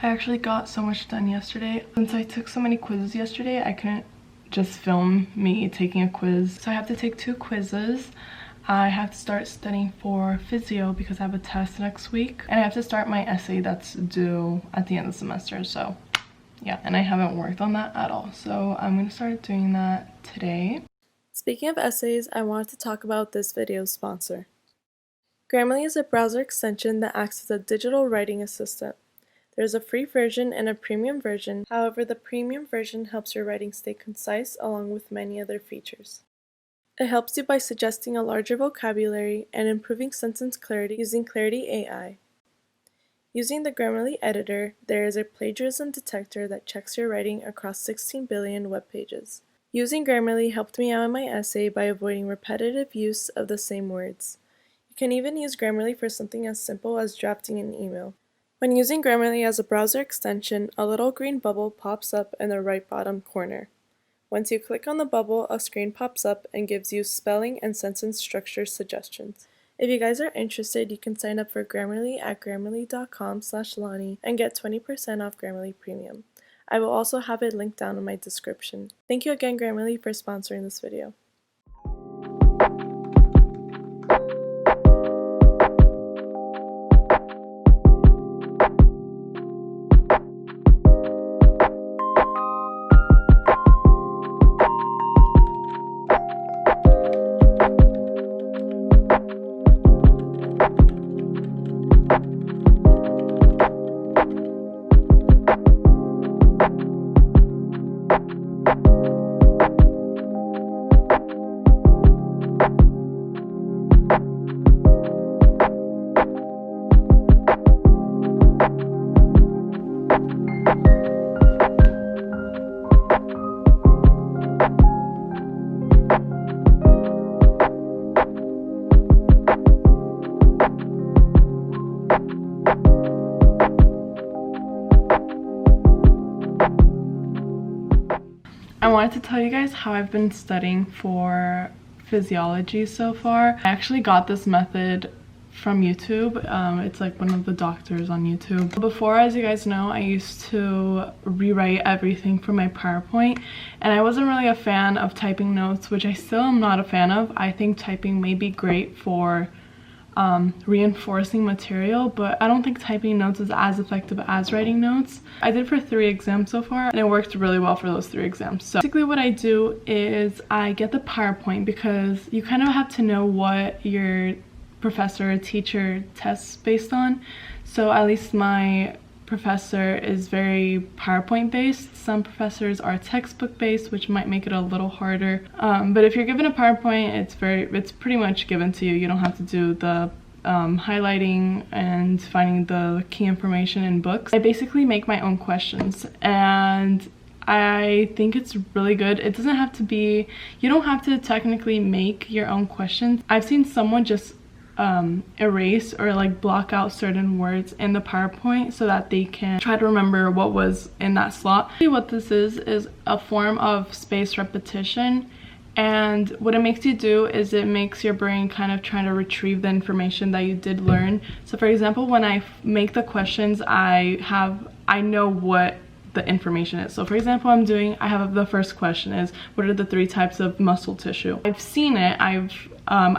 I actually got so much done yesterday. Since I took so many quizzes yesterday, I couldn't just film me taking a quiz. So I have to take 2 quizzes. I have to start studying for physio because I have a test next week. And I have to start my essay that's due at the end of the semester. So yeah, and I haven't worked on that at all. So I'm going to start doing that today. Speaking of essays, I wanted to talk about this video's sponsor. Grammarly is a browser extension that acts as a digital writing assistant. There's a free version and a premium version. However, the premium version helps your writing stay concise along with many other features. It helps you by suggesting a larger vocabulary and improving sentence clarity using Clarity AI. Using the Grammarly editor, there is a plagiarism detector that checks your writing across 16 billion web pages. Using Grammarly helped me out in my essay by avoiding repetitive use of the same words. You can even use Grammarly for something as simple as drafting an email. When using Grammarly as a browser extension, a little green bubble pops up in the right bottom corner. Once you click on the bubble, a screen pops up and gives you spelling and sentence structure suggestions. If you guys are interested, you can sign up for Grammarly at grammarly.com/Lani and get 20% off Grammarly Premium. I will also have it linked down in my description. Thank you again, Grammarly, for sponsoring this video. I wanted to tell you guys how I've been studying for physiology so far. I actually got this method from YouTube. It's like one of the doctors on YouTube. Before, as you guys know, I used to rewrite everything for my PowerPoint, and I wasn't really a fan of typing notes, which I still am not a fan of. I think typing may be great for reinforcing material, but I don't think typing notes is as effective as writing notes. I did for 3 exams so far, and it worked really well for those 3 exams. So basically what I do is I get the PowerPoint, because you kind of have to know what your professor or teacher tests based on. So at least my professor is very PowerPoint based. Some professors are textbook based, which might make it a little harder. But if you're given a PowerPoint, it's pretty much given to you. You don't have to do the highlighting and finding the key information in books. I basically make my own questions, and I think it's really good. It doesn't have to be, you don't have to technically make your own questions. I've seen someone just erase or like block out certain words in the PowerPoint so that they can try to remember what was in that slot. What this is a form of spaced repetition, and what it makes you do is it makes your brain kind of try to retrieve the information that you did learn. So for example, when I make the questions, I know what the information is. So for example, I have the first question is, what are the 3 types of muscle tissue? I've seen it, I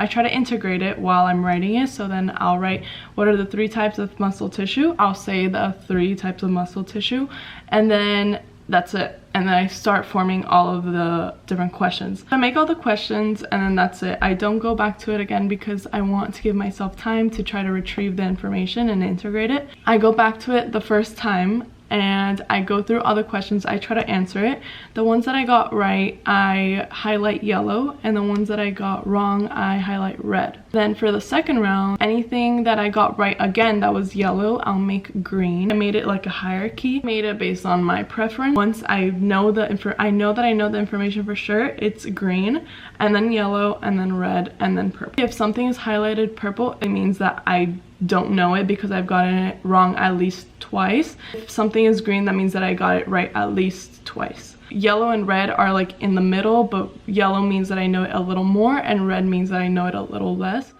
try to integrate it while I'm writing it. So then I'll write, what are the 3 types of muscle tissue? I'll say the 3 types of muscle tissue, and then that's it. And then I start forming all of the different questions. I make all the questions, and then that's it. I don't go back to it again because I want to give myself time to try to retrieve the information and integrate it. I go back to it the first time, and I go through all the questions. I try to answer it. The ones that I got right, I highlight yellow, and the ones that I got wrong, I highlight red. Then for the second round, anything that I got right again that was yellow, I'll make green. I made it like a hierarchy, made it based on my preference. Once I know that I know the information for sure, it's green, and then yellow, and then red, and then purple. If something is highlighted purple, it means that I don't know it because I've gotten it wrong at least twice. If something is green, that means that I got it right at least twice. Yellow and red are like in the middle, but yellow means that I know it a little more, and red means that I know it a little less.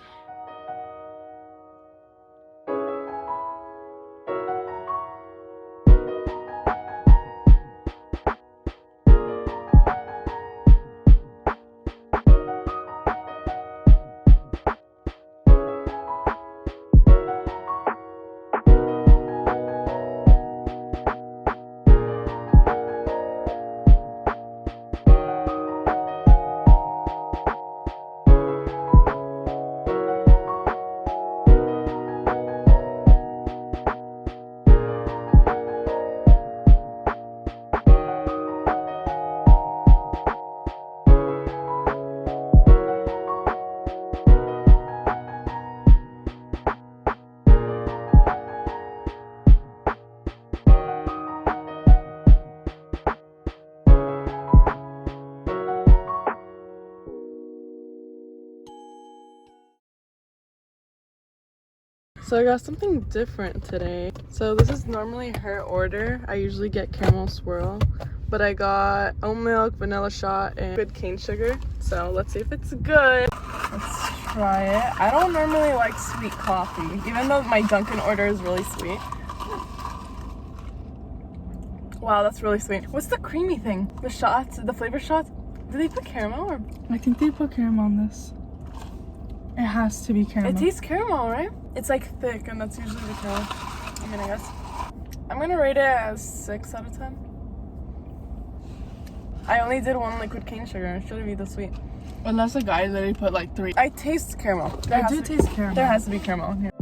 So I got something different today. So this is normally her order. I usually get caramel swirl, but I got oat milk, vanilla shot, and good cane sugar. So let's see if it's good. Let's try it. I don't normally like sweet coffee, even though my Dunkin' order is really sweet. Wow, that's really sweet. What's the creamy thing? The shots, the flavor shots? Do they put caramel or? I think they put caramel on this. It has to be caramel. It tastes caramel, right? It's like thick, and that's usually the caramel. I mean, I guess. I'm gonna rate it as 6 out of 10. I only did one liquid cane sugar. It shouldn't be this sweet. Unless the guy literally put like 3. I taste caramel. I do taste caramel. There has to be caramel here.